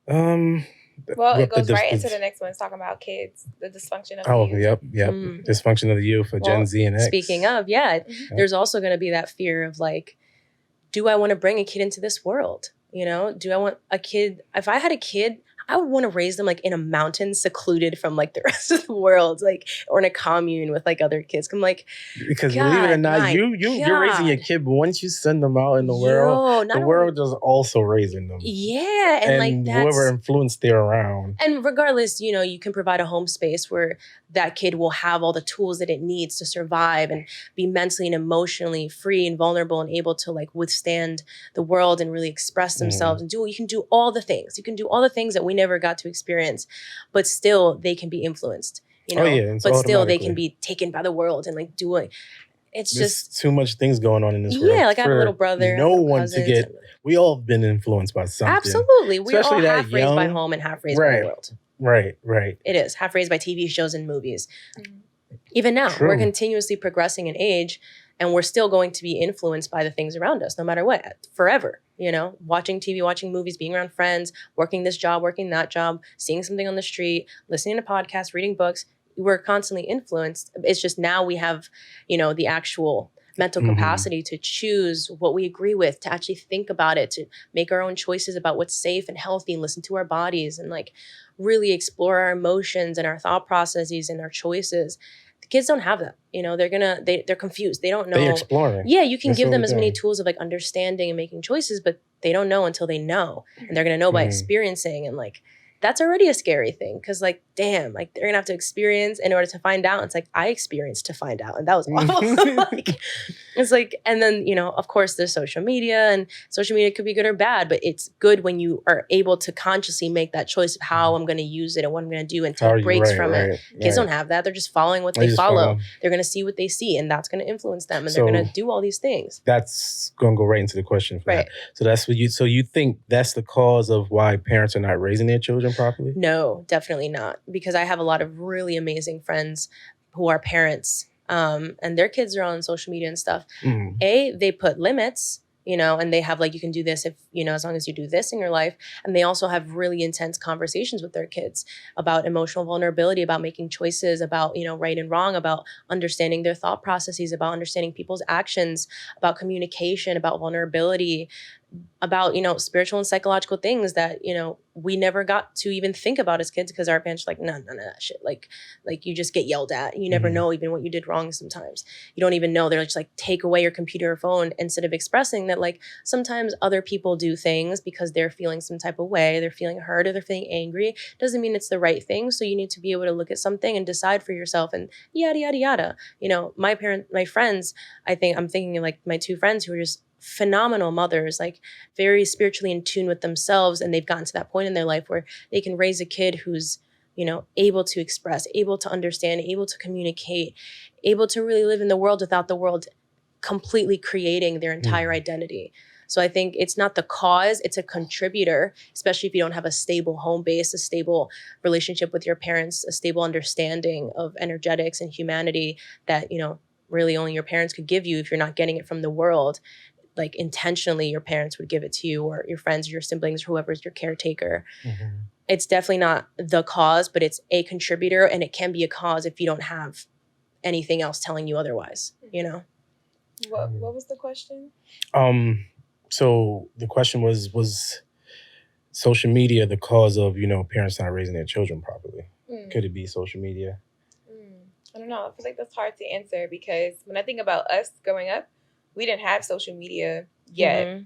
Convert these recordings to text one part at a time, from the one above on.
Well, it what goes right this- into the next one. It's talking about kids, the dysfunction of Oh, the youth. yep. Dysfunction of the youth for Gen Z and X. Speaking of, there's also going to be that fear of like, do I want to bring a kid into this world? You know, do I want a kid? If I had a kid, I would want to raise them like in a mountain, secluded from like the rest of the world, like, or in a commune with like other kids. I'm like, because believe it or not, you're raising your kid, but once you send them out in the world, the world is also raising them. Yeah, and like that's whoever influence they're around. And regardless, you know, you can provide a home space where that kid will have all the tools that it needs to survive and be mentally and emotionally free and vulnerable and able to like withstand the world and really express themselves and you can do all the things. You can do all the things that we never got to experience, but still they can be influenced, you know, but still they can be taken by the world and like doing. It's There's just too much things going on in this world. Yeah, like I have a little brother. No one to get. We all have been influenced by something. Absolutely, we're all half raised by home and half raised by the world. Right. It is half raised by TV shows and movies. Even now, we're continuously progressing in age, and we're still going to be influenced by the things around us, no matter what, forever. You know, watching TV, watching movies, being around friends, working this job, working that job, seeing something on the street, listening to podcasts, reading books. We're constantly influenced. It's just now we have, you know, the actual mental capacity to choose what we agree with, to actually think about it, to make our own choices about what's safe and healthy, and listen to our bodies and like really explore our emotions and our thought processes and our choices. The kids don't have that. You know, they're confused. They don't know. They're exploring. Yeah, you can give them as many tools of like understanding and making choices, but they don't know until they know. And they're going to know by experiencing, and like that's already a scary thing because like, damn, like they're gonna have to experience in order to find out. It's like I experienced to find out, and that was awful. Like, it's like, and then, you know, of course there's social media, and social media could be good or bad, but it's good when you are able to consciously make that choice of how I'm gonna use it and what I'm gonna do and take breaks from it. Kids don't have that. They're just following what they follow. They're gonna see what they see, and that's gonna influence them, and they're gonna do all these things. That's gonna go right into the question for that. So that's what you think that's the cause of why parents are not raising their children properly? No, definitely not. Because I have a lot of really amazing friends who are parents, and their kids are on social media and stuff. They put limits, you know, and they have like, you can do this if, you know, as long as you do this in your life. And they also have really intense conversations with their kids about emotional vulnerability, about making choices, about, you know, right and wrong, about understanding their thought processes, about understanding people's actions, about communication, about vulnerability, about, you know, spiritual and psychological things that, you know, we never got to even think about as kids because our parents were like, none of that shit. Like you just get yelled at. You never know even what you did wrong sometimes. You don't even know. They're just like, take away your computer or phone, instead of expressing that like sometimes other people do things because they're feeling some type of way, they're feeling hurt or they're feeling angry. Doesn't mean it's the right thing. So you need to be able to look at something and decide for yourself and yada, yada, yada. You know, my friends, I'm thinking of like my two friends who are just phenomenal mothers, like very spiritually in tune with themselves, and they've gotten to that point in their life where they can raise a kid who's, you know, able to express, able to understand, able to communicate, able to really live in the world without the world completely creating their entire identity. So I think it's not the cause, it's a contributor, especially if you don't have a stable home base, a stable relationship with your parents, a stable understanding of energetics and humanity that, you know, really only your parents could give you if you're not getting it from the world. Like intentionally your parents would give it to you, or your friends, or your siblings, or whoever's your caretaker. It's definitely not the cause, but it's a contributor, and it can be a cause if you don't have anything else telling you otherwise, you know? What was the question? So the question was social media the cause of, you know, parents not raising their children properly? Could it be social media? I don't know. I feel like that's hard to answer because when I think about us growing up, we didn't have social media yet.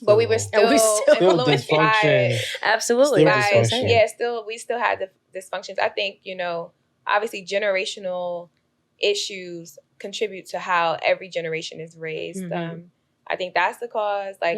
But we were still influenced by absolutely. We still had the dysfunctions. I think, you know, obviously generational issues contribute to how every generation is raised. I think that's the cause, like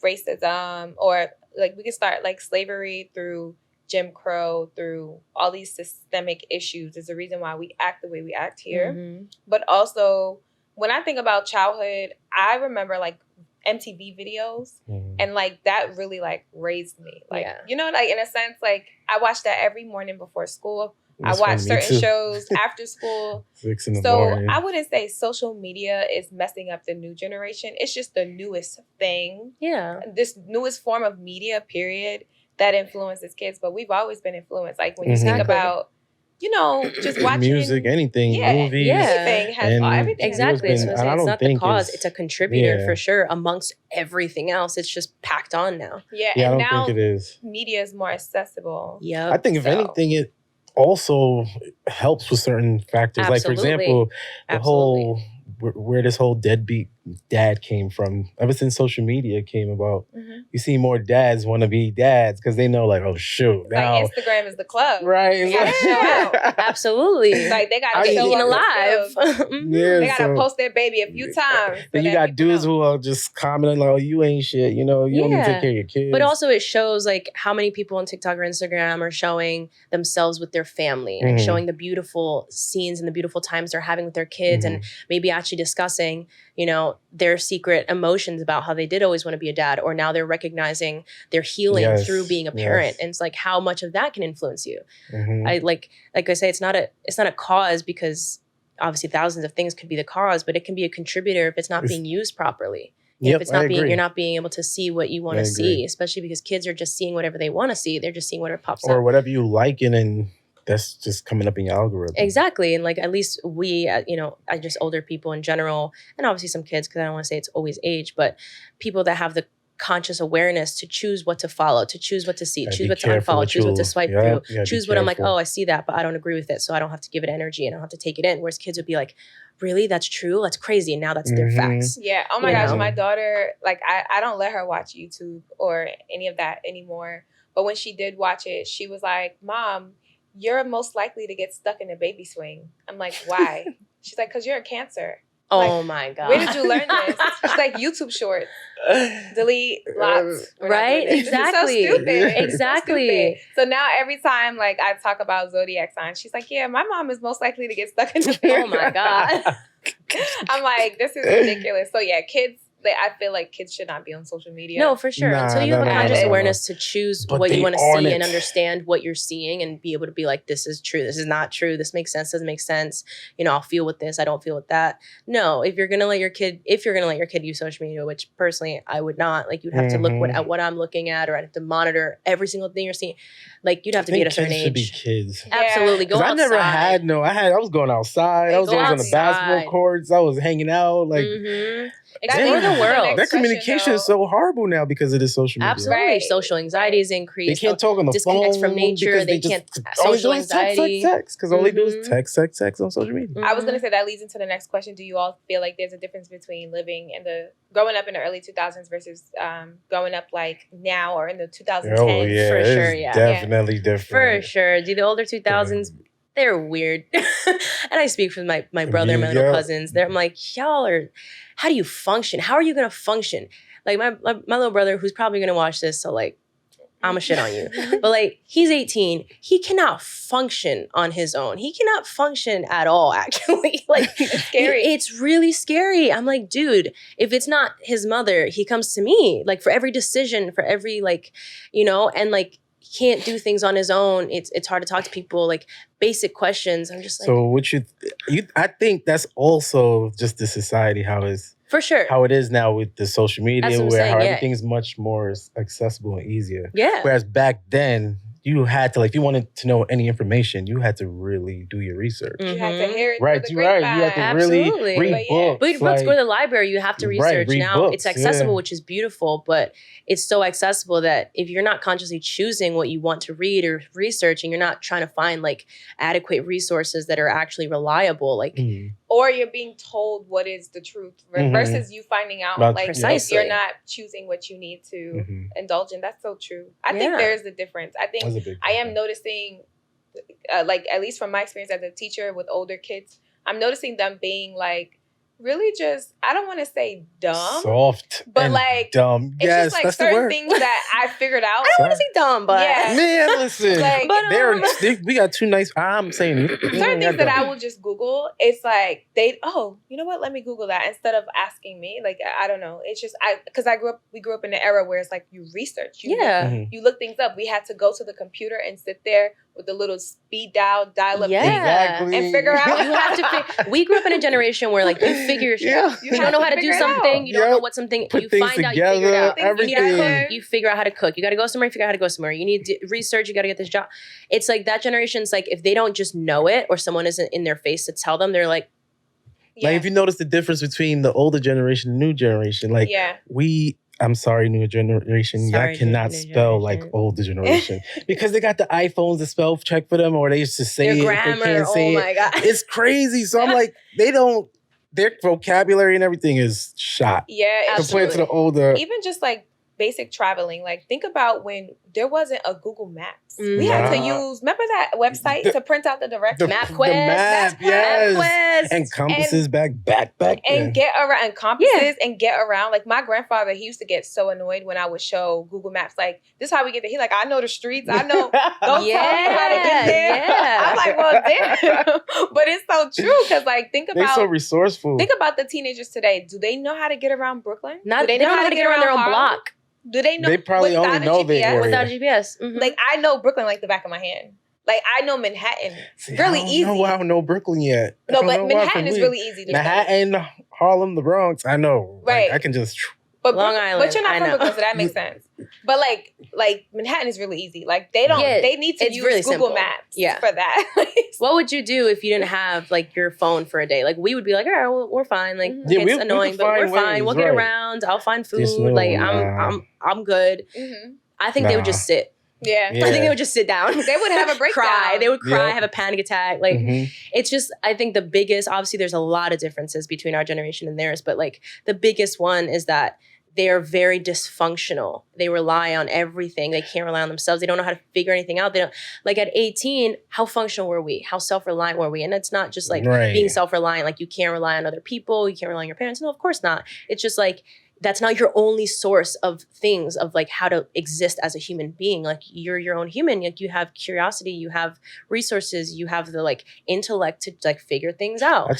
racism, or like we can start like slavery through Jim Crow, through all these systemic issues is the reason why we act the way we act here. But also, when I think about childhood, I remember like MTV videos, and like that really like raised me. Like, you know, like in a sense, like I watched that every morning before school. I watched certain shows after school. 6 in the so morning. I wouldn't say social media is messing up the new generation. It's just the newest thing. Yeah. This newest form of media, period, that influences kids, but we've always been influenced. Like when you think about, you know, just watching music, anything, movies, everything has everything. Exactly. Been, so and I don't it's not think the cause; it's a contributor for sure. Amongst everything else, it's just packed on now. Yeah, and I don't now think it is. Media is more accessible. Yeah, I think if anything, it also helps with certain factors. Absolutely. Like for example, the whole where this whole deadbeat dad came from. Ever since social media came about, you see more dads want to be dads because they know, like, oh shoot, now like Instagram is the club, right? They gotta show out. Absolutely, like they gotta show eating up alive. They gotta post their baby a few times. Then you got dudes who are just commenting like, "Oh, you ain't shit," you know. You don't even take care of your kids. But also, it shows like how many people on TikTok or Instagram are showing themselves with their family and showing the beautiful scenes and the beautiful times they're having with their kids, and maybe actually discussing, you know, their secret emotions about how they did always want to be a dad, or now they're recognizing their healing through being a parent, and it's like how much of that can influence you. I like I say, it's not a cause, because obviously thousands of things could be the cause, but it can be a contributor if it's not being used properly. If it's not you're not being able to see what you want to see, especially because kids are just seeing whatever they want to see. They're just seeing whatever pops up. Or whatever you like, and that's just coming up in your algorithm. Exactly. And like, at least we, you know, just older people in general, and obviously some kids, because I don't want to say it's always age, but people that have the conscious awareness to choose what to follow, to choose what to see, choose what to unfollow, choose what to swipe through, choose what I'm like, oh, I see that, but I don't agree with it, so I don't have to give it energy and I don't have to take it in. Whereas kids would be like, really? That's true? That's crazy. And now that's their facts. Yeah. Oh my gosh, my daughter, like I don't let her watch YouTube or any of that anymore. But when she did watch it, she was like, Mom, you're most likely to get stuck in a baby swing. I'm like, why? She's like, because you're a Cancer. Oh my God. Where did you learn this? She's like, YouTube shorts. Delete lots. Right? Exactly. So stupid. Exactly. So now every time like I talk about zodiac signs, she's like, yeah, my mom is most likely to get stuck in the baby. Oh my God. I'm like, this is ridiculous. So yeah, kids, I feel like kids should not be on social media. No, for sure. Until you have a conscious awareness to choose what you want to see and understand what you're seeing, and be able to be like, this is true, this is not true, this makes sense, doesn't make sense. You know, I'll feel with this, I don't feel with that. No, if you're gonna let your kid use social media, which personally I would not, like you'd have to look at what I'm looking at, or I'd have to monitor every single thing you're seeing. Like you'd have to be at a certain age. Should be kids. Absolutely. Go outside. I never had I was going outside. I was always on the basketball courts. I was hanging out. Like explore the world. That communication is so horrible now because of this social media. Absolutely. Right. Social anxiety is increased. They can't talk on the disconnects phone from nature. They can't social anxiety. Text. Because all they do is text on social media. I was going to say that leads into the next question. Do you all feel like there's a difference between growing up in the early 2000s versus growing up like now or in the 2010s? Oh, yeah. For sure, yeah. Definitely different. For sure. Do the older 2000s, they're weird. And I speak for my brother and my little cousins. I'm like, how do you function? How are you going to function? Like my little brother, who's probably going to watch this, so like, I'm a shit on you. But like, he's 18. He cannot function on his own. He cannot function at all, actually. Like, it's scary. It's really scary. I'm like, dude, if it's not his mother, he comes to me. Like, for every decision, for every, like, you know, and like, he can't do things on his own. It's hard to talk to people, like, basic questions. I'm just like... So what I think that's also just the society, for sure. How it is now with the social media, where everything's much more accessible and easier. Yeah. Whereas back then, you had to, like, if you wanted to know any information, you had to really do your research. You had to hear it. Right, You had to really read books. Read books, go to the library, you have to research. Now books, it's accessible, which is beautiful, but it's so accessible that if you're not consciously choosing what you want to read or research, and you're not trying to find like adequate resources that are actually reliable, like or you're being told what is the truth versus you finding out precisely. You're not choosing what you need to indulge in. That's so true. I think there's a difference. I think I am noticing, like, at least from my experience as a teacher with older kids, I'm noticing them being like really just, I don't want to say dumb. Soft. But like, dumb. It's just like certain things that I figured out. I don't want to say dumb, but. Yeah. Man, listen. Like, we got two nice, I'm saying. Certain things that I will just Google, it's like, you know what? Let me Google that instead of asking me. Like, I don't know. It's just, because we grew up in an era where it's like you research. You look things up. We had to go to the computer and sit there with the little speed dial up thing Exactly. and figure out. You have to. We grew up in a generation where like you figure shit out. You don't know how to do something. You don't know what something. Put You things find out. You figure it out. Everything. You figure out how to cook. You got to go somewhere. You figure out how to go somewhere. You need research. You got to get this job. It's like that generation's like if they don't just know it or someone isn't in their face to tell them, they're like. Like if you notice the difference between the older generation and new generation, like I'm sorry, new generation. Y'all cannot spell like older generation because they got the iPhones to spell check for them, or they used to say their it grammar. If they can't say my God, it's crazy. So I'm like, their vocabulary and everything is shot. Yeah, compared to the older. Even just like basic traveling, like think about when there wasn't a Google Maps. We had to use, remember that website to print out the directions? MapQuest. And compasses back and get around, and compasses and get around. Like my grandfather, he used to get so annoyed when I would show Google Maps, like, this is how we get there. He like, I know the streets. I know, don't tell me how to get there. I'm like, well, damn. But it's so true because like, they're so resourceful. Think about the teenagers today. Do they know how to get around Brooklyn? Do they know how to get around their own block? Do they know? They probably only know the area. Without GPS. Mm-hmm. Like, I know Brooklyn like the back of my hand. Like, I know Manhattan really easy. I don't know Brooklyn yet. No, but Manhattan is really easy to Manhattan, Harlem, the Bronx, I know. Right. Like, I can just... But Long Island, but you're not from Brooklyn, so that makes sense. But like Manhattan is really easy. Like they don't, they need to use really Google Maps for that. What would you do if you didn't have like your phone for a day? Like we would be like, all right, well, we're fine. Like it's annoying, but we're fine. We'll get around. I'll find food. Like I'm good. Mm-hmm. I think they would just sit. Yeah. I think they would just sit down. They would have a breakdown. Cry. They would cry, have a panic attack. Like it's just, I think the biggest, obviously there's a lot of differences between our generation and theirs, but like the biggest one is that they are very dysfunctional. They rely on everything. They can't rely on themselves. They don't know how to figure anything out. They don't, like at 18, how functional were we? How self-reliant were we? And it's not just like being self-reliant, like you can't rely on other people, you can't rely on your parents. No, of course not. It's just like, that's not your only source of things of like how to exist as a human being. Like you're your own human. Like you have curiosity, you have resources, you have the like intellect to like figure things out.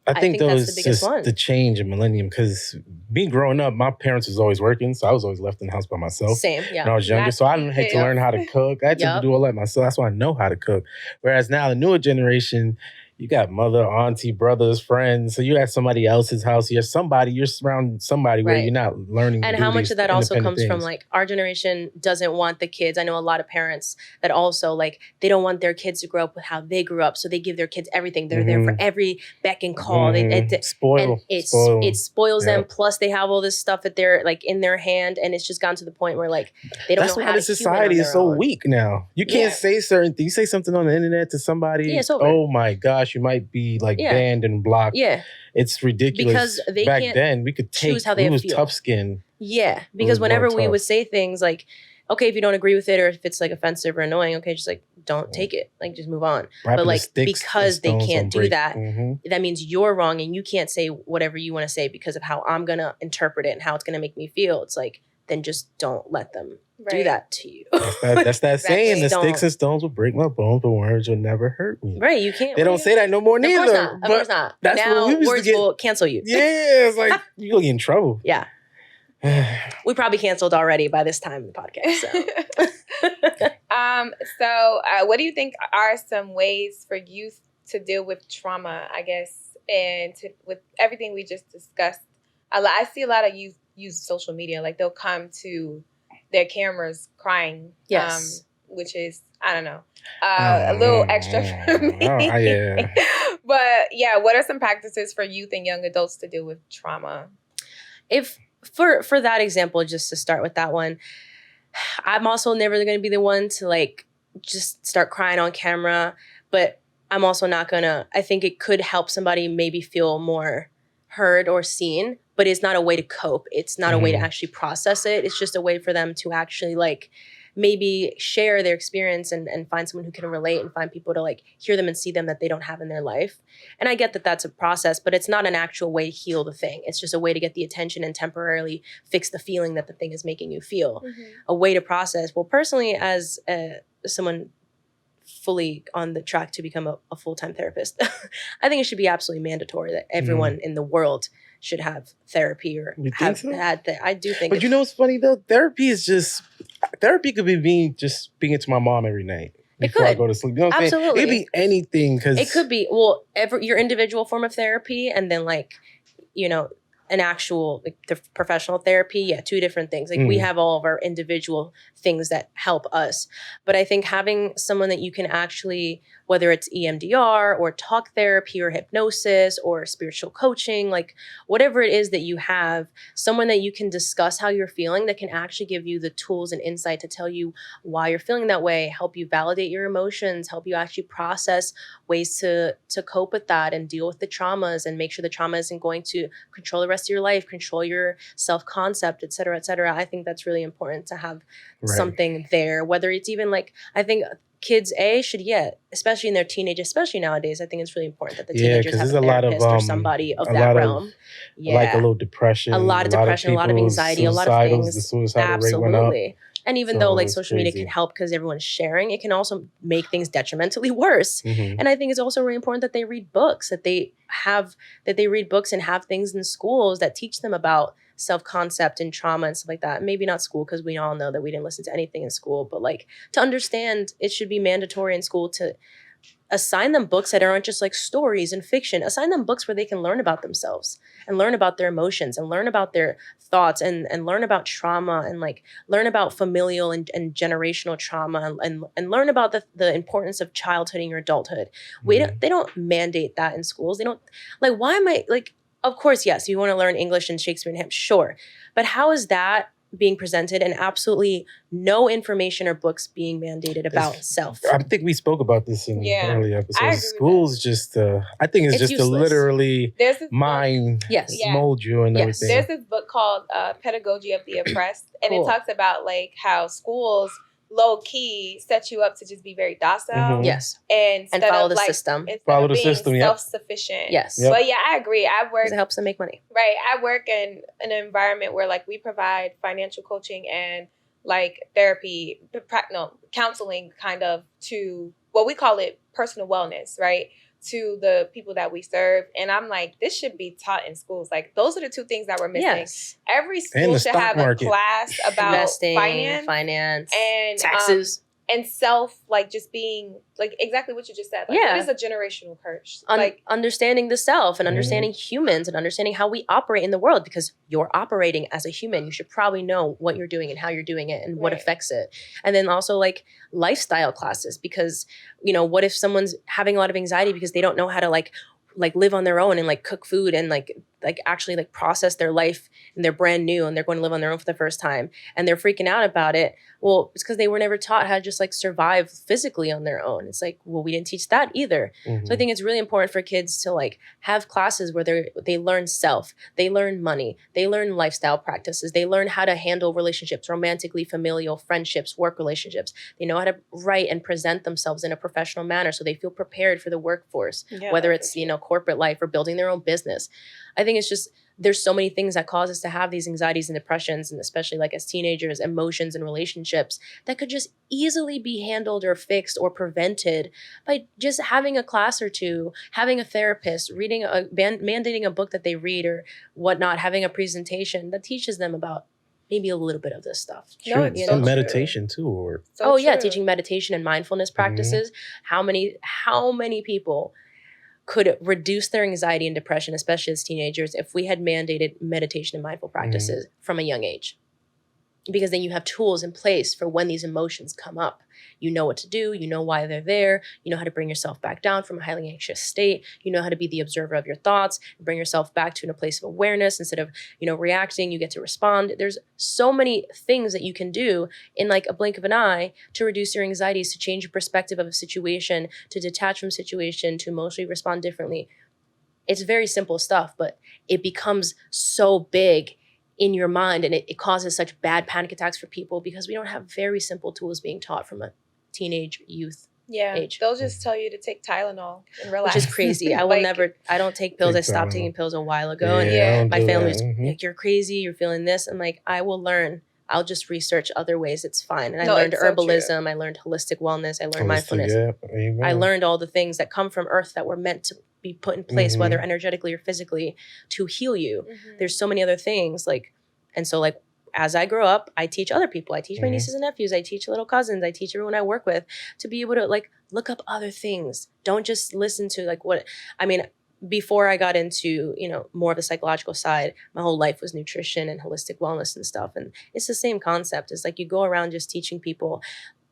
I think that was just the change in millennium because me growing up, my parents was always working, so I was always left in the house by myself. Same, when I was younger, so I didn't have to learn how to cook. I had to do all that myself. That's why I know how to cook. Whereas now the newer generation, you got mother, auntie, brothers, friends. So you're at somebody else's house. You're surrounding somebody where you're not learning. And how much of that also comes from like our generation doesn't want the kids. I know a lot of parents that also like they don't want their kids to grow up with how they grew up. So they give their kids everything. They're there for every beck and call. It spoils them. Plus they have all this stuff at their like in their hand, and it's just gotten to the point where like they don't know how to. That's why the society is so weak now. You can't say certain things. You say something on the internet to somebody. Oh my gosh. You might be like banned and blocked. Yeah. It's ridiculous. Because they back then we could take we was tough skin. Yeah. Because whenever we would say things like, okay, if you don't agree with it or if it's like offensive or annoying, okay, just like don't take it. Like just move on. But like because they can't do that, that means you're wrong and you can't say whatever you want to say because of how I'm gonna interpret it and how it's gonna make me feel. It's like, then just don't let them do that to you. That's that saying, the sticks and stones will break my bones, but words will never hurt me. Right, you can't. They don't say that no more neither. Of course not. That's now words will cancel you. Yeah, it's like, you'll get in trouble. Yeah. We probably canceled already by this time in the podcast. So what do you think are some ways for youth to deal with trauma, I guess, and with everything we just discussed? I see a lot of youth use social media. Like they'll come to their cameras crying, which is, I don't know, a little extra for me. But yeah, what are some practices for youth and young adults to deal with trauma? If for that example, just to start with that one, I'm also never going to be the one to like just start crying on camera, but I'm also not gonna, I think it could help somebody maybe feel more heard or seen, but it's not a way to cope. It's not a way to actually process it. It's just a way for them to actually like maybe share their experience and find someone who can relate and find people to like hear them and see them that they don't have in their life. And I get that that's a process, but it's not an actual way to heal the thing. It's just a way to get the attention and temporarily fix the feeling that the thing is making you feel. A way to process. Well, personally, as someone fully on the track to become a full-time therapist, I think it should be absolutely mandatory that everyone in the world should have therapy or have had that. I do think. But you know what's funny though? Therapy could be me just speaking to my mom every night. before I go to sleep. You know what I'm saying? Absolutely. It could be anything. It could be, your individual form of therapy and then like, you know, an actual like the professional therapy. Yeah, two different things. Like we have all of our individual things that help us. But I think having someone that you can actually, whether it's EMDR or talk therapy or hypnosis or spiritual coaching, like whatever it is that you have, someone that you can discuss how you're feeling that can actually give you the tools and insight to tell you why you're feeling that way, help you validate your emotions, help you actually process ways to cope with that and deal with the traumas and make sure the trauma isn't going to control the rest of your life, control your self-concept, et cetera, et cetera. I think that's really important to have something there, whether it's even like, I think kids should, especially in their teenage, especially nowadays, I think it's really important that the teenagers have a therapist or somebody of that realm. Like a little depression. A lot of depression, a lot of anxiety, a lot of things. The suicidal rate went up. And even though like social media can help because everyone's sharing, it can also make things detrimentally worse. And I think it's also really important that they read books, that they read books and have things in schools that teach them about self-concept and trauma and stuff like that. Maybe not school, because we all know that we didn't listen to anything in school, but like to understand, it should be mandatory in school to assign them books that aren't just like stories and fiction. Assign them books where they can learn about themselves and learn about their emotions and learn about their thoughts and learn about trauma and like learn about familial and generational trauma and learn about the importance of childhood in your adulthood. They don't mandate that in schools. They don't, like, why am I like, of course, yes, you want to learn English and Shakespeare and hymns, sure. But how is that being presented and absolutely no information or books being mandated about self? I think we spoke about this in earlier episodes. Schools just, I think it's just useless. To literally mind mold you and everything. There's this book called Pedagogy of the Oppressed, and it talks about like how schools low key set you up to just be very docile. Yes. And follow the system. Follow the system. Self-sufficient. Yes. But yeah, I agree. I work. It helps them make money. Right. I work in an environment where like we provide financial coaching and like therapy, counseling kind of to what we call it personal wellness, right? To the people that we serve. And I'm like, this should be taught in schools. Like those are the two things that we're missing. Yes. Every school should have a class about investing, finance and taxes. And self, like just being like exactly what you just said. Like, it is a generational curse. Like understanding the self and understanding humans and understanding how we operate in the world, because you're operating as a human. You should probably know what you're doing and how you're doing it and what affects it. And then also like lifestyle classes, because, you know, what if someone's having a lot of anxiety because they don't know how to like live on their own and like cook food and like actually like process their life, and they're brand new and they're going to live on their own for the first time and they're freaking out about it. Well, it's because they were never taught how to just like survive physically on their own. It's like, well, we didn't teach that either. So I think it's really important for kids to like have classes where they learn self, they learn money, they learn lifestyle practices, they learn how to handle relationships, romantically, familial, friendships, work relationships. They know how to write and present themselves in a professional manner so they feel prepared for the workforce, whether it's, you know, corporate life or building their own business. I think it's just, there's so many things that cause us to have these anxieties and depressions, and especially like as teenagers, emotions and relationships that could just easily be handled or fixed or prevented by just having a class or two, having a therapist, mandating a book that they read or whatnot, having a presentation that teaches them about maybe a little bit of this stuff. Some meditation too, or teaching meditation and mindfulness practices. How many people could reduce their anxiety and depression, especially as teenagers, if we had mandated meditation and mindful practices from a young age? Because then you have tools in place for when these emotions come up. You know what to do. You know why they're there. You know how to bring yourself back down from a highly anxious state. You know how to be the observer of your thoughts and bring yourself back to a place of awareness instead of, you know, reacting. You get to respond. There's so many things that you can do in like a blink of an eye to reduce your anxieties, to change your perspective of a situation, to detach from situation, to emotionally respond differently. It's very simple stuff, but it becomes so big in your mind, and it causes such bad panic attacks for people because we don't have very simple tools being taught from a teenage youth age. They'll just tell you to take Tylenol and relax. Which is crazy. I don't take pills. I stopped taking pills a while ago, and my family was like, you're crazy, you're feeling this. I'm like, I will learn. I'll just research other ways. It's fine. And I learned herbalism. I learned holistic wellness. I learned mindfulness. I learned all the things that come from earth that were meant to be put in place, whether energetically or physically, to heal you. There's so many other things, like, and so like as I grow up, I teach other people. I teach my nieces and nephews. I teach little cousins. I teach everyone I work with to be able to like look up other things. Don't just listen to like what, I mean, before I got into, you know, more of the psychological side, my whole life was nutrition and holistic wellness and stuff. And it's the same concept. It's like you go around just teaching people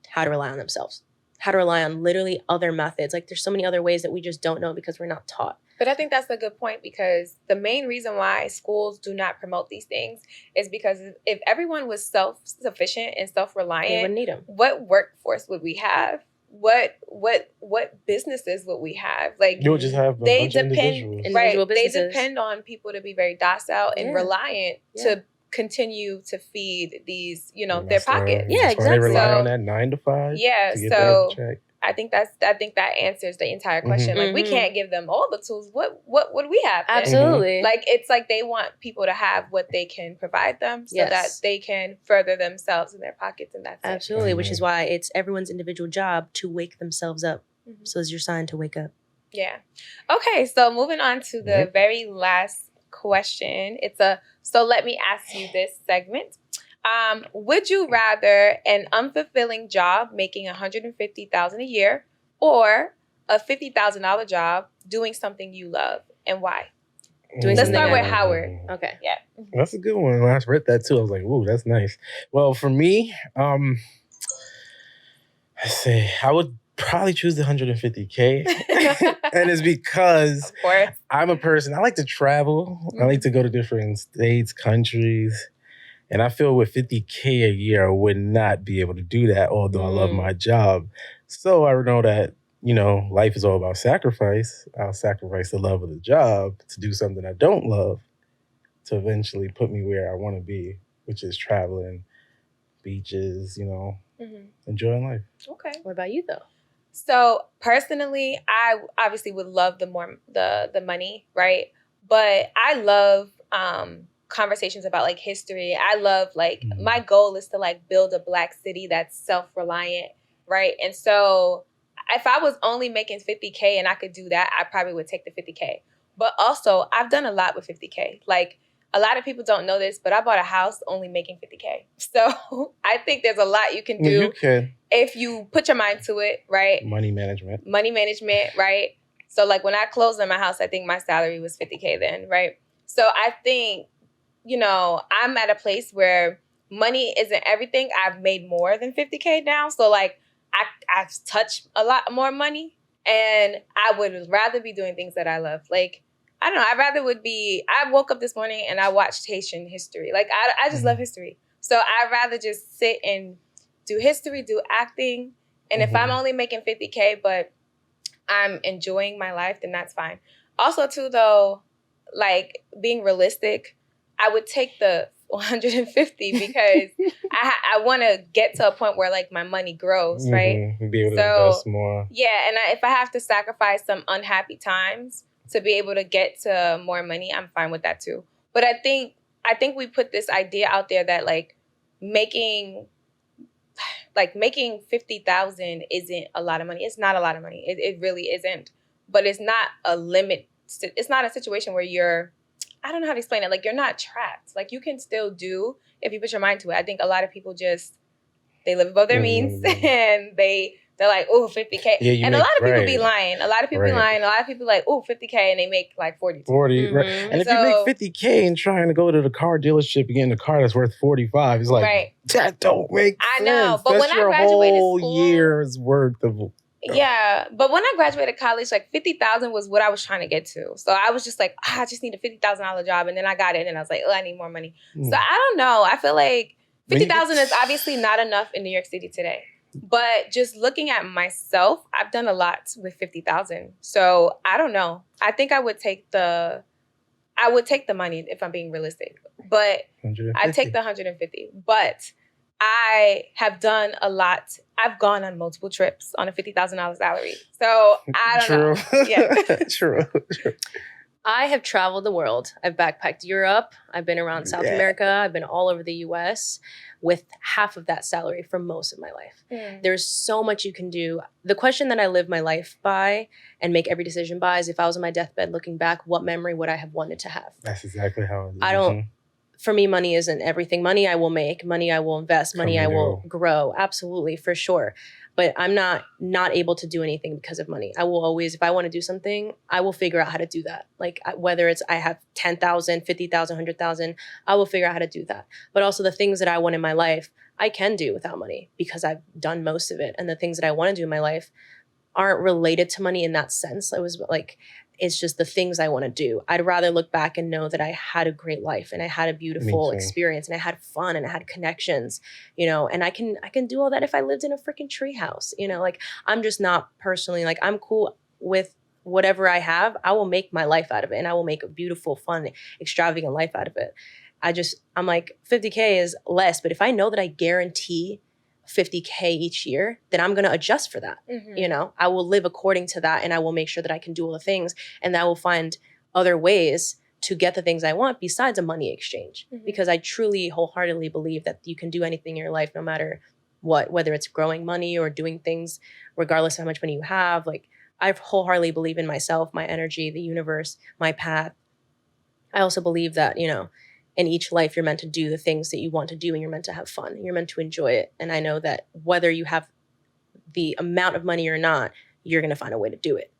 how to rely on themselves, how to rely on literally other methods. Like there's so many other ways that we just don't know because we're not taught. But I think that's a good point, because the main reason why schools do not promote these things is because if everyone was self-sufficient and self-reliant, They wouldn't need them. what workforce would we have? What businesses would we have? Like, you would just have a bunch of individuals. right? Individual They businesses. depend on people to be very docile and reliant to continue to feed these, you know, their pockets. Yeah, That's why they exactly. rely on that 9 to 5. Yeah, to get so that check. I think that answers the entire question. Like, we can't give them all the tools. What would we have? Then? Absolutely. Like, it's like they want people to have what they can provide them so that they can further themselves in their pockets, and that's Absolutely, it. which is why it's everyone's individual job to wake themselves up. So it's your sign to wake up. Yeah. Okay, so moving on to the very last question. So let me ask you this segment. Would you rather an unfulfilling job making $150,000 a year, or a $50,000 job doing something you love, and why? Let's start with Howard. Okay. Yeah. That's a good one. When I read that too, I was like, "Ooh, that's nice." Well, for me, let's see, I would probably choose the 150K, and it's because I'm a person. I like to travel. I like to go to different states, countries. And I feel with 50K a year, I would not be able to do that, although I love my job. So I know that, you know, life is all about sacrifice. I'll sacrifice the love of the job to do something I don't love to eventually put me where I want to be, which is traveling, beaches, you know, enjoying life. Okay. What about you, though? So personally, I obviously would love the money, right? But I love conversations about like history. I love like my goal is to like build a Black city that's self-reliant, right? And so if I was only making 50K and I could do that, I probably would take the 50K. But also, I've done a lot with 50K. Like, a lot of people don't know this, but I bought a house only making 50K. So I think there's a lot you can do if you put your mind to it, right? Money management, right? So like when I closed on my house, I think my salary was 50K then, right? So I think, you know, I'm at a place where money isn't everything. I've made more than 50K now. So like I've touched a lot more money, and I would rather be doing things that I love. Like, I don't know, I woke up this morning and I watched Haitian history. Like, I just love history. So I'd rather just sit and do history, do acting. And if I'm only making 50K, but I'm enjoying my life, then that's fine. Also, too, though, like, being realistic, I would take the 150 because I want to get to a point where like my money grows, right? Be able to invest more. Yeah, and if I have to sacrifice some unhappy times to be able to get to more money, I'm fine with that too. But I think we put this idea out there that like making 50,000 isn't a lot of money. It's not a lot of money. It really isn't. But it's not a limit. It's not a situation where you're, I don't know how to explain it. Like, you're not trapped. Like, you can still do if you put your mind to it. I think a lot of people just, they live above their means and they're like, oh, 50K. Yeah, and a lot of people be lying. A lot of people be lying. A lot of people like, oh, 50K, and they make like 40. 40, right. And if you make 50K and trying to go to the car dealership and get in a car that's worth 45, it's like, that don't make sense. I know, but that's when I graduated whole school, year's worth of... Yeah, but when I graduated college, like 50,000 was what I was trying to get to. So I was just like, I just need a $50,000 job, and then I got it, and I was like, I need more money. So I don't know. I feel like 50,000 is obviously not enough in New York City today. But just looking at myself, I've done a lot with 50,000. So I don't know. I think I would take the money if I'm being realistic. But I take the 150. But I have done a lot. I've gone on multiple trips on a $50,000 salary. So I don't know. Yeah. True. I have traveled the world. I've backpacked Europe. I've been around South America. I've been all over the US with half of that salary for most of my life. There's so much you can do. The question that I live my life by and make every decision by is, if I was on my deathbed looking back, what memory would I have wanted to have? That's exactly how it is. for me, money isn't everything. Money I will make, money I will invest, money I will grow. Absolutely, for sure. But I'm not able to do anything because of money. I will always, if I want to do something, I will figure out how to do that. Like whether it's I have 10,000, 50,000, 100,000, I will figure out how to do that. But also the things that I want in my life, I can do without money because I've done most of it. And the things that I want to do in my life aren't related to money in that sense. It was like, it's just the things I want to do. I'd rather look back and know that I had a great life and I had a beautiful experience and I had fun and I had connections, you know, and I can do all that if I lived in a freaking tree house, you know, like I'm just not personally like I'm cool with whatever I have. I will make my life out of it and I will make a beautiful, fun, extravagant life out of it. I'm like 50K is less, but if I know that I guarantee 50K each year, then I'm going to adjust for that. You know, I will live according to that and I will make sure that I can do all the things and I will find other ways to get the things I want besides a money exchange. Because I truly wholeheartedly believe that you can do anything in your life, no matter what, whether it's growing money or doing things, regardless of how much money you have. Like I wholeheartedly believe in myself, my energy, the universe, my path. I also believe that, you know, in each life, you're meant to do the things that you want to do and you're meant to have fun. You're meant to enjoy it. And I know that whether you have the amount of money or not, you're going to find a way to do it.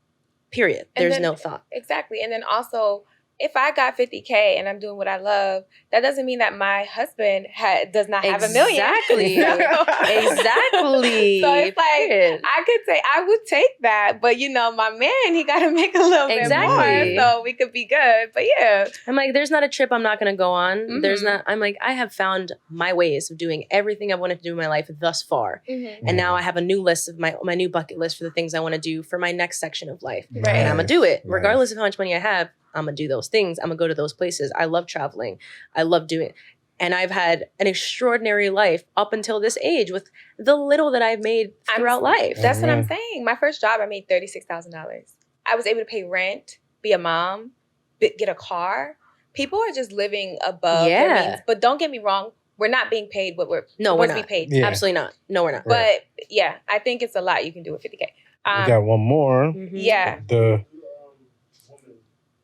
Period. There's no thought. Exactly. And then also, if I got 50K and I'm doing what I love, that doesn't mean that my husband does not have $1 million. Exactly. Exactly. So it's like, I would take that, but you know, my man, he got to make a little bit more so we could be good. But yeah. I'm like, there's not a trip I'm not going to go on. I'm like, I have found my ways of doing everything I wanted to do in my life thus far. And now I have a new list of my new bucket list for the things I want to do for my next section of life. And I'm going to do it regardless of how much money I have. I'm going to do those things. I'm going to go to those places. I love traveling. I love doing it. And I've had an extraordinary life up until this age with the little that I've made throughout life. That's what I'm saying. My first job, I made $36,000. I was able to pay rent, be a mom, get a car. People are just living above their means. But don't get me wrong. We're not being paid what we're supposed to be paid. Yeah. Absolutely not. No, we're not. But yeah, I think it's a lot you can do with 50K. We got one more. Yeah.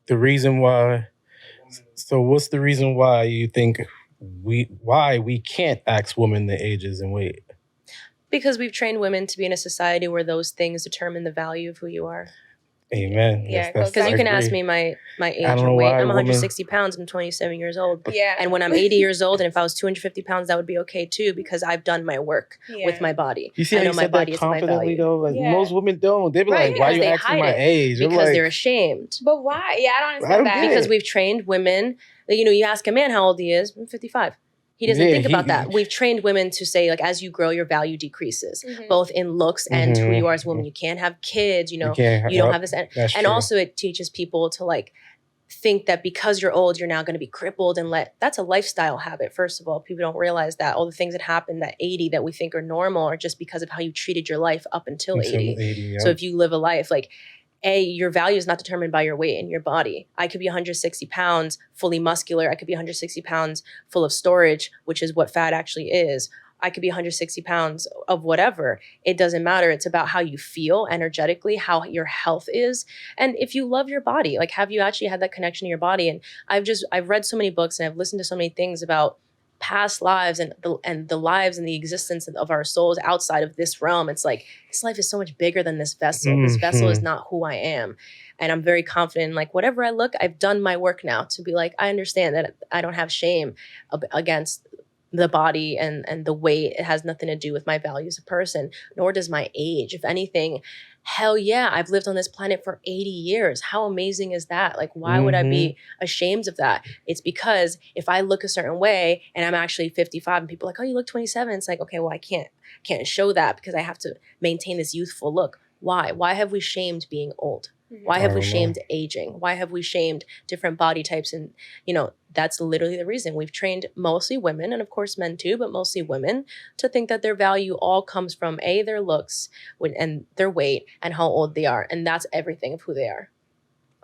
The reason why. So what's the reason why you think we can't ask women the ages and weight? Because we've trained women to be in a society where those things determine the value of who you are. Amen. Yeah, because you can ask me my age and weight. I'm 160 pounds. I'm 27 years old. Yeah. And when I'm 80 years old, and if I was 250 pounds, that would be okay too, because I've done my work with my body. You see how I know my body is my value. Though? Like most women don't. They be like, "Why are you asking my age?" Because they're ashamed. But why? Yeah, I don't understand that. Because we've trained women. You know, you ask a man how old he is. I'm 55. He doesn't think about that. We've trained women to say, like, as you grow, your value decreases, both in looks and who you are as a woman. You can't have kids, you know, you don't have this. And also it teaches people to like think that because you're old, you're now going to be crippled and that's a lifestyle habit. First of all, people don't realize that all the things that happen at 80 that we think are normal are just because of how you treated your life up until 80. So if you live a life like, your value is not determined by your weight and your body. I could be 160 pounds, fully muscular. I could be 160 pounds full of storage, which is what fat actually is. I could be 160 pounds of whatever. It doesn't matter. It's about how you feel energetically, how your health is. And if you love your body, like, have you actually had that connection to your body? And I've read so many books and I've listened to so many things about past lives and the lives and the existence of our souls outside of this realm. It's like, this life is so much bigger than this vessel. This vessel is not who I am. And I'm very confident, like, whatever I look, I've done my work now to be like, I understand that I don't have shame against the body and the weight. It has nothing to do with my value as a person, nor does my age. If anything, hell yeah, I've lived on this planet for 80 years. How amazing is that? Like, why would I be ashamed of that? It's because if I look a certain way and I'm actually 55 and people are like, oh, you look 27. It's like, okay, well, I can't show that because I have to maintain this youthful look. Why? Why have we shamed being old? Why have we shamed aging? Why have we shamed different body types? And, you know, that's literally the reason. We've trained mostly women, and of course men too, but mostly women, to think that their value all comes from their looks and their weight and how old they are. And that's everything of who they are.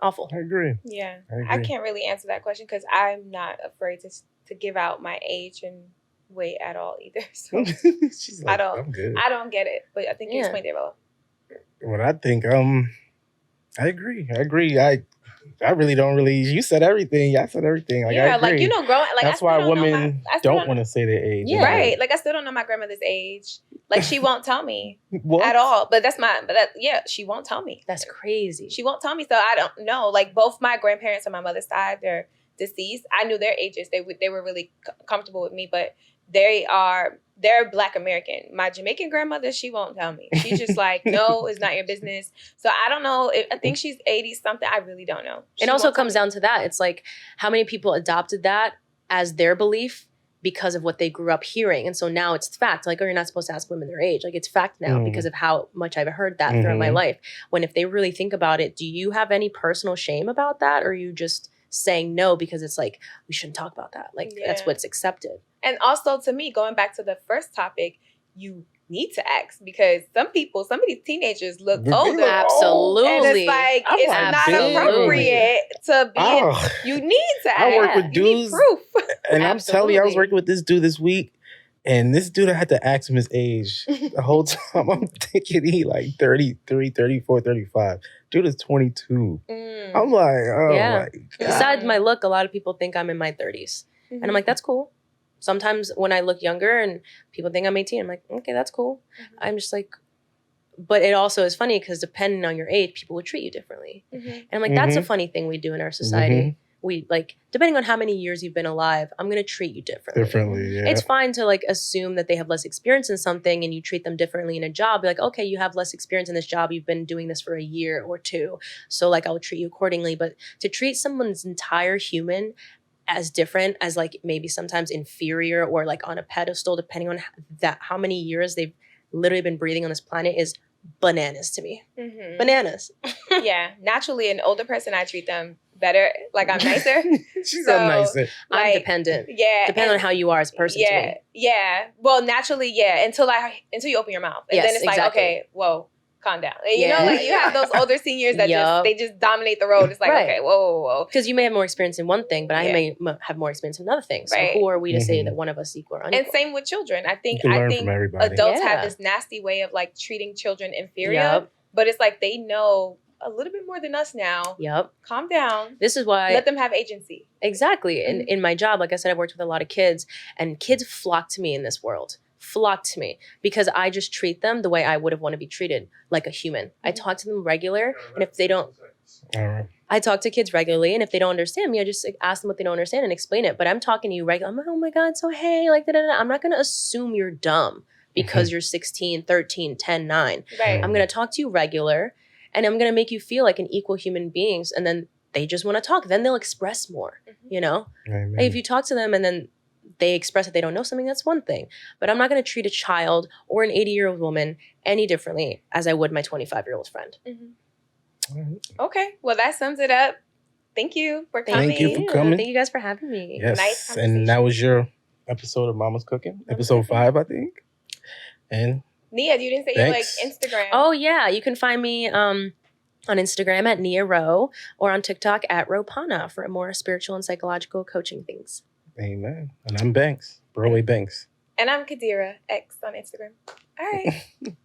Awful. I agree. Yeah. I can't really answer that question because I'm not afraid to give out my age and weight at all either. So She's like, I don't get it, but I think you explained it well. What I think, I agree. I really don't really. You said everything. I said everything. Like, I agree. like, you know, growing like that's why women don't want to say their age. Yeah, right. Like, I still don't know my grandmother's age. Like, she won't tell me at all. But she won't tell me. That's crazy. She won't tell me, so I don't know. Like, both my grandparents on my mother's side, they're deceased. I knew their ages. They were really comfortable with me, but they're Black American. My Jamaican grandmother, she won't tell me. She's just like, no, it's not your business. So I don't know. I think she's 80 something. I really don't know. It also comes down to that. It's like, how many people adopted that as their belief because of what they grew up hearing. And so now it's fact. Like, oh, you're not supposed to ask women their age. Like, it's fact now because of how much I've heard that throughout my life. When if they really think about it, do you have any personal shame about that? Or are you just saying no because it's like, we shouldn't talk about that? Like, that's what's accepted. And also, to me, going back to the first topic, you need to ask, because some of these teenagers look older. Absolutely. And it's like, it's not appropriate to be you need to ask. I work with dudes. You need proof. And I'm telling you, I was working with this dude this week, and this dude, I had to ask him his age the whole time. I'm thinking he like 33, 34, 35. Dude is 22. I'm like, oh my God. Besides my look, a lot of people think I'm in my 30s. And I'm like, that's cool. Sometimes when I look younger and people think I'm 18, I'm like, okay, that's cool. I'm just like, but it also is funny because depending on your age, people will treat you differently. And I'm like, that's a funny thing we do in our society. We like, depending on how many years you've been alive, I'm going to treat you differently. Yeah. It's fine to like assume that they have less experience in something and you treat them differently in a job. Be like, okay, you have less experience in this job. You've been doing this for a year or two. So like, I will treat you accordingly. But to treat someone's entire human as different, as like maybe sometimes inferior or like on a pedestal, depending on how many years they've literally been breathing on this planet, is bananas to me. Bananas. Yeah. Naturally, an older person, I treat them better. Like, I'm nicer. She's nicer. I'm dependent. Yeah. Depending on how you are as a person to me. Yeah. Well, naturally, until you open your mouth. And then it's like, okay, whoa, calm down. You know, like, you have those older seniors that just dominate the road. It's like, okay, whoa. Because you may have more experience in one thing, but I may have more experience in another thing. So who are we to say that one of us equal or unequal? And same with children. I think everybody. Adults have this nasty way of like treating children inferior, but it's like they know a little bit more than us now. Calm down. This is why. Let them have agency. Exactly. In my job, like I said, I've worked with a lot of kids, and kids flock to me in this world. Flock to me because I just treat them the way I would have wanted to be treated, like a human. I talk to them regular, and if they don't, I talk to kids regularly, and if they don't understand me, I just ask them what they don't understand and explain it. But I'm talking to you regular. I'm like, oh my God, so hey, like, da-da-da. I'm not going to assume you're dumb because you're 16, 13, 10, 9. Right. I'm going to talk to you regular, and I'm going to make you feel like an equal human beings, and then they just want to talk. Then they'll express more, you know? Like, if you talk to them and then they express that they don't know something, that's one thing. But I'm not going to treat a child or an 80-year-old woman any differently as I would my 25-year-old friend. Okay. Well, that sums it up. Thank you for coming. Thank you for coming. Thank you guys for having me. Yes. Nice conversation. And that was your episode of Mama's Cooking. Episode 5, I think. And Nia, you didn't say your like Instagram. Oh, yeah. You can find me on Instagram at Nia Rowe or on TikTok at Ropana for more spiritual and psychological coaching things. Amen. And I'm Banks, Broadway Banks. And I'm Kadira X on Instagram. All right.